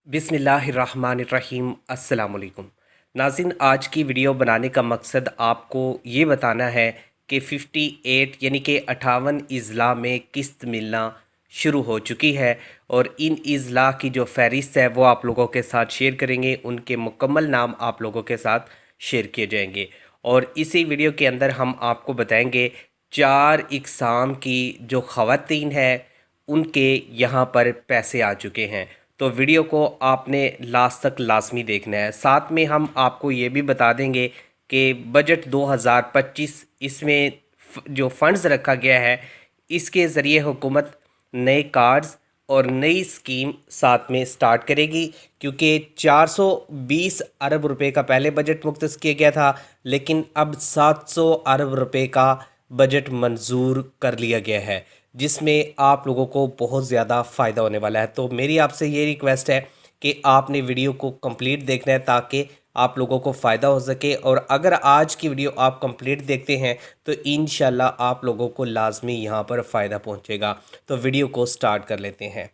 बिस्मिल्लाहिर्रहमानिर्रहीम अस्सलामुअलैकुम नाज़रीन, आज की वीडियो बनाने का मकसद आपको ये बताना है कि 58 यानी कि 58 अज़ला में किस्त मिलना शुरू हो चुकी है और इन अज़ला की जो फ़हरिस्त है वो आप लोगों के साथ शेयर करेंगे। उनके मुकम्मल नाम आप लोगों के साथ शेयर किए जाएंगे और इसी वीडियो के अंदर हम आपको बताएंगे 4 इक़साम की जो ख़वातीन है उनके यहाँ पर पैसे आ चुके हैं। तो वीडियो को आपने लास्ट तक लाजमी देखना है। साथ में हम आपको ये भी बता देंगे कि बजट 2025 इसमें जो फ़ंड्स रखा गया है इसके ज़रिए हुकूमत नए कार्ड्स और नई स्कीम साथ में स्टार्ट करेगी, क्योंकि 420 अरब रुपए का पहले बजट मुख्तस किया गया था, लेकिन अब 700 अरब रुपए का बजट मंजूर कर लिया गया है, जिसमें आप लोगों को बहुत ज़्यादा फ़ायदा होने वाला है। तो मेरी आपसे ये रिक्वेस्ट है कि आपने वीडियो को कंप्लीट देखना है ताकि आप लोगों को फ़ायदा हो सके, और अगर आज की वीडियो आप कंप्लीट देखते हैं तो इंशाल्लाह आप लोगों को लाजमी यहाँ पर फ़ायदा पहुँचेगा। तो वीडियो को स्टार्ट कर लेते हैं।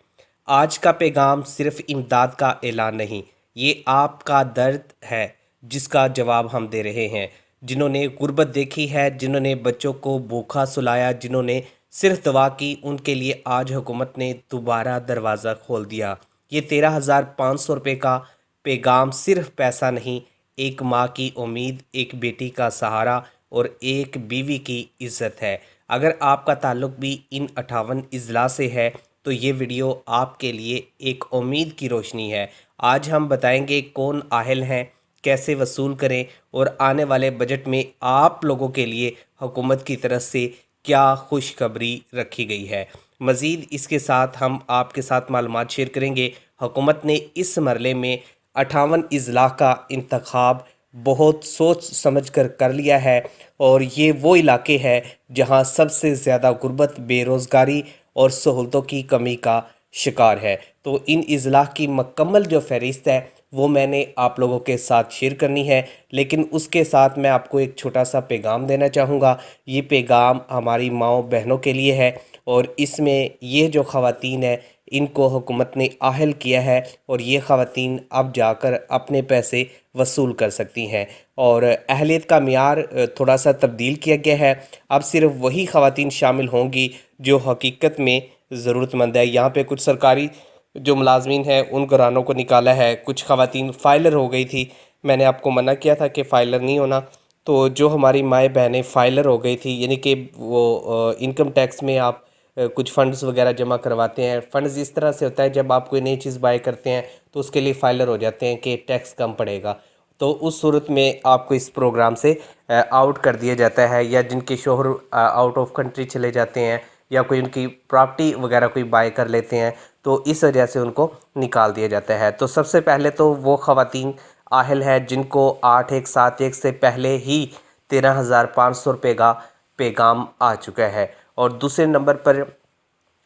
आज का पैगाम सिर्फ इमदाद का ऐलान नहीं, ये आपका दर्द है जिसका जवाब हम दे रहे हैं। जिन्होंने गुर्बत देखी है, जिन्होंने बच्चों को भूखा सुलाया, जिन्होंने सिर्फ दुआ की, उनके लिए आज हुकूमत ने दोबारा दरवाज़ा खोल दिया। ये 13,500 रुपये का पैगाम सिर्फ पैसा नहीं, एक माँ की उम्मीद, एक बेटी का सहारा और एक बीवी की इज़्ज़त है। अगर आपका ताल्लुक़ भी इन 58 अज़ला से है तो ये वीडियो आपके लिए एक उम्मीद की रोशनी है। आज हम बताएंगे कौन आहिल हैं, कैसे वसूल करें और आने वाले बजट में आप लोगों के लिए हुकूमत की तरफ से क्या खुशखबरी रखी गई है। मज़ीद इसके साथ हम आपके साथ मालूमात शेयर करेंगे। हुकूमत ने इस मरले में 58 अज़ला का इंतखाब बहुत सोच समझ कर लिया है, और ये वो इलाके हैं जहाँ सबसे ज़्यादा गुर्बत, बेरोज़गारी और सहूलतों की कमी का शिकार है। तो इन अज़ला की मुकम्मल जो फ़हरिस्त है वो मैंने आप लोगों के साथ शेयर करनी है, लेकिन उसके साथ मैं आपको एक छोटा सा पैगाम देना चाहूँगा। ये पैगाम हमारी माँओं बहनों के लिए है, और इसमें ये जो ख़वातीन है इनको हुकूमत ने आहल किया है, और ये ख़वातीन अब जाकर अपने पैसे वसूल कर सकती हैं। और अहलियत का मियार थोड़ा सा तब्दील किया गया है। अब सिर्फ वही ख़वातीन शामिल होंगी जो हकीकत में ज़रूरतमंद है। यहाँ पे कुछ सरकारी जो मुलाजमीन हैं उन घरानों को निकाला है। कुछ ख़वातीन फ़ाइलर हो गई थी, मैंने आपको मना किया था कि फ़ाइलर नहीं होना। तो जो हमारी माएँ बहनें फ़ाइलर हो गई थी, यानी कि वो इनकम टैक्स में आप कुछ फ़ंड्स वगैरह जमा करवाते हैं। फ़ंड्स इस तरह से होता है, जब आप कोई नई चीज़ बाय करते हैं तो उसके लिए फ़ाइलर हो जाते हैं कि टैक्स कम पड़ेगा। तो उस सूरत में आपको इस प्रोग्राम से आउट कर दिया जाता है, या जिनके शोहर आउट ऑफ कंट्री चले जाते हैं या कोई उनकी प्रॉपर्टी वगैरह कोई बाय कर लेते हैं, तो इस वजह से उनको निकाल दिया जाता है। तो सबसे पहले तो वो ख़वातीन आहिल है जिनको 8/1/7/1 से पहले ही 13,500 रुपये का पैगाम आ चुका है, और दूसरे नंबर पर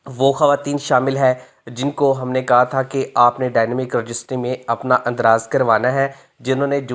वो ख़वातीन शामिल है जिनको हमने कहा था कि आपने डायनेमिक रजिस्ट्री में अपना अंदराज करवाना है। जिन्होंने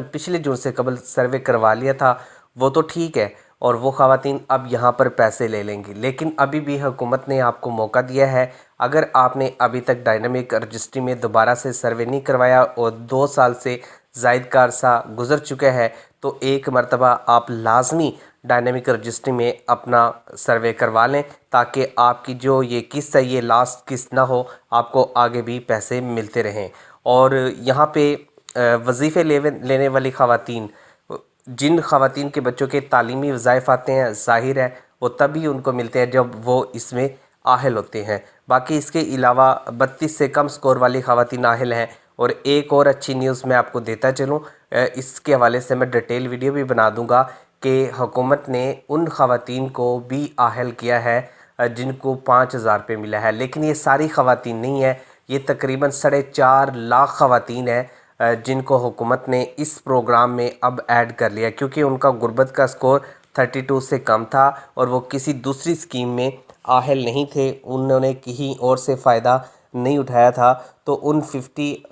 पिछले जून से कबल सर्वे करवा लिया था वो तो ठीक है, और वो ख़वातीन अब यहाँ पर पैसे ले लेंगी, लेकिन अभी भी हुकूमत ने आपको मौका दिया है। अगर आपने अभी तक डायनेमिक रजिस्ट्री में दोबारा से सर्वे नहीं करवाया और 2 साल से ज़ायद का अरसा गुज़र चुका है, तो एक मरतबा आप लाजमी डायनेमिक रजिस्ट्री में अपना सर्वे करवा लें, ताकि आपकी जो ये किस्त है ये लास्ट किस्त ना हो, आपको आगे भी पैसे मिलते रहें। और यहाँ पे वजीफ़े लेने वाली ख़वातीन, जिन ख़वातीन के बच्चों के तालीमी वज़ाइफ आते हैं, ज़ाहिर है वो तभी उनको मिलते हैं जब वो इसमें आहिल होते हैं। बाकी इसके अलावा 32 से कम स्कोर वाली ख़वातीन आहिल हैं। और एक और अच्छी न्यूज़ मैं आपको देता चलूँ, इसके हवाले से मैं डिटेल वीडियो भी बना दूँगा कि हुकूमत ने उन ख़वातीन को भी आहिल किया है जिनको 5,000 रुपये मिला है। लेकिन ये सारी ख़वातीन नहीं है, ये तकरीबन 4.5 लाख ख़वातीन हैं जिनको हुकूमत ने इस प्रोग्राम में अब ऐड कर लिया, क्योंकि उनका गुर्बत का स्कोर 32 से कम था और वो किसी दूसरी स्कीम में आहिल नहीं थे, उन्होंने कहीं और से फ़ायदा नहीं उठाया था। तो उन 50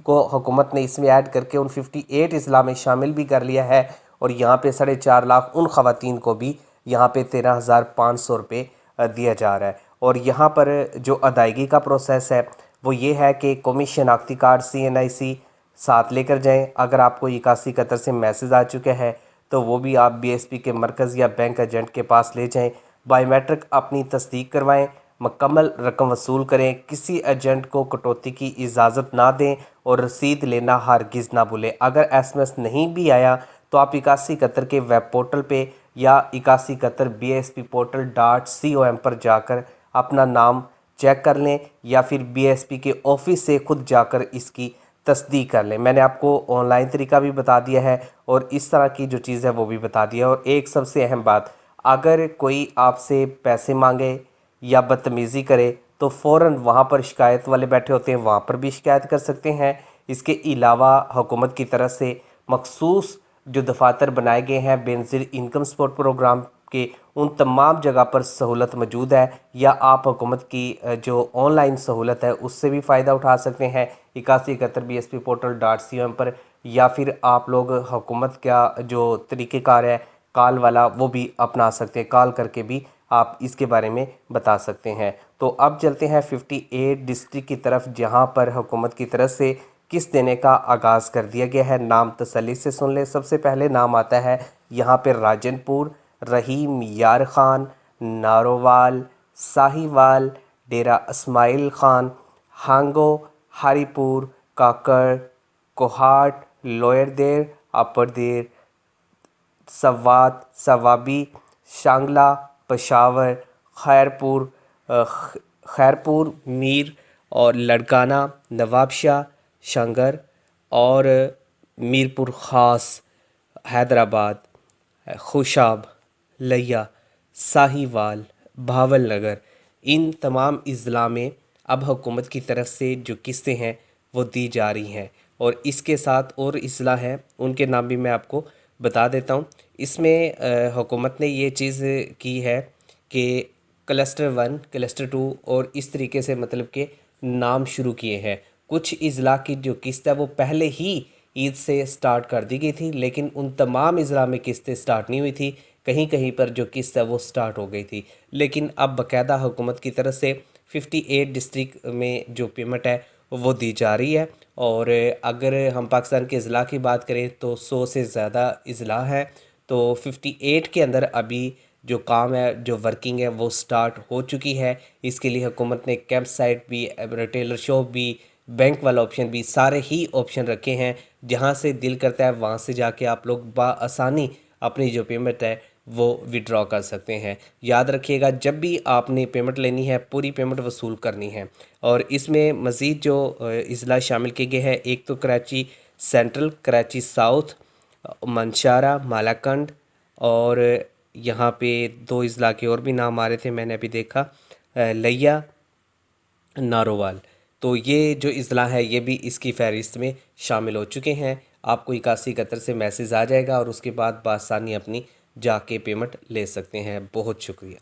को हुकूमत ने इसमें ऐड करके उन 58 अज़ला में शामिल भी कर लिया है, और यहाँ पे 4.5 लाख उन ख़वातीन को भी यहाँ पे 13,500 रुपये दिया जा रहा है। और यहाँ पर जो अदायगी का प्रोसेस है वो ये है कि कौमी शनाख्ती कार्ड CNIC साथ लेकर जाएं। अगर आपको 81 कतर से मैसेज आ चुका है तो वो भी आप BSP के मरकज़ या बैंक एजेंट के पास ले जाएं। बायोमेट्रिक अपनी तस्दीक करवाएं, मुकम्मल रकम वसूल करें, किसी एजेंट को कटौती की इजाज़त ना दें और रसीद लेना हरगिज़ ना भूलें। अगर SMS नहीं भी आया तो आप 81 कतर के वेब पोर्टल पे या 81 कतर bsp-portal.com पर जाकर अपना नाम चेक कर लें या फिर BSP के ऑफिस से खुद जाकर इसकी तस्दीक कर लें। मैंने आपको ऑनलाइन तरीका भी बता दिया है और इस तरह की जो चीज़ है वो भी बता दिया है। और एक सबसे अहम बात, अगर कोई आपसे पैसे मांगे या बदतमीज़ी करे तो फ़ौरन वहाँ पर शिकायत वाले बैठे होते हैं, वहाँ पर भी शिकायत कर सकते हैं। इसके अलावा हुकूमत की तरफ से मखसूस जो दफातर बनाए गए हैं बेनज़ीर इनकम सपोर्ट प्रोग्राम के, उन तमाम जगह पर सहूलत मौजूद है, या आप हुकूमत की जो ऑनलाइन सहूलत है उससे भी फ़ायदा उठा सकते हैं 81 bsp-portal.com पर, या फिर आप लोग हुकूमत का जो तरीक़ेकार है कॉल वाला वो भी अपना सकते हैं। कॉल करके भी आप इसके बारे में बता सकते हैं। तो अब चलते हैं 58 डिस्ट्रिक्ट की तरफ, जहां पर हुकूमत की तरफ से किस्त देने का आगाज़ कर दिया गया है। नाम तसल्ली से सुन ले। सबसे पहले नाम आता है यहाँ पर राजनपुर, रहीम यार ख़ान, नारोवाल, साहिवाल, डेरा इस्माइल ख़ान, हांगो, हरीपुर, काकड़, कोहाट, लोअर देर, अपर देर, सवात, सवाबी, शांगला, पेशावर, खैरपुर, खैरपुर, मीर और लड़काना, नवाबशाह, शंगर और मीरपुर ख़ास, हैदराबाद, खुशाब, लिया, साहिवाल, भावल नगर, इन तमाम अज़ला में अब हुकूमत की तरफ से जो किस्तें हैं वो दी जा रही हैं। और इसके साथ और अज़ला हैं, उनके नाम भी मैं आपको बता देता हूँ। इसमें हुकूमत ने ये चीज़ की है कि क्लस्टर 1, क्लस्टर 2 और इस तरीके से मतलब के नाम शुरू किए हैं। कुछ अज़ला की जो किस्त है वो पहले ही ईद से स्टार्ट कर दी गई थी, लेकिन उन तमाम अज़ला में किस्तें स्टार्ट नहीं हुई थी। कहीं कहीं पर जो किस्त है वो स्टार्ट हो गई थी, लेकिन अब बाकायदा हुकूमत की तरफ से 58 डिस्ट्रिक्ट में जो पेमेंट है वो दी जा रही है। और अगर हम पाकिस्तान के अज़ला की बात करें तो 100 से ज़्यादा अज़ला है। तो 58 के अंदर अभी जो काम है, जो वर्किंग है वो स्टार्ट हो चुकी है। इसके लिए हुकूमत ने कैंप साइट भी, रिटेलर शॉप भी, बैंक वाला ऑप्शन भी, सारे ही ऑप्शन रखे हैं। जहां से दिल करता है वहां से जाके आप लोग बआसानी अपनी जो पेमेंट है वो विड्रॉ कर सकते हैं। याद रखिएगा, जब भी आपने पेमेंट लेनी है पूरी पेमेंट वसूल करनी है। और इसमें मज़ीद जो अज़ला शामिल किए गए हैं, एक तो कराची सेंट्रल, कराची साउथ, मंशारा, मालाकंड, और यहाँ पे 2 अज़ला के और भी नाम आ रहे थे, मैंने अभी देखा, लिया, नारोवाल। तो ये जो अज़ला है ये भी इसकी फ़हरिस्त में शामिल हो चुके हैं। आपको 81 कतर से मैसेज आ जाएगा और उसके बाद बआसानी अपनी जाके पेमेंट ले सकते हैं। बहुत शुक्रिया।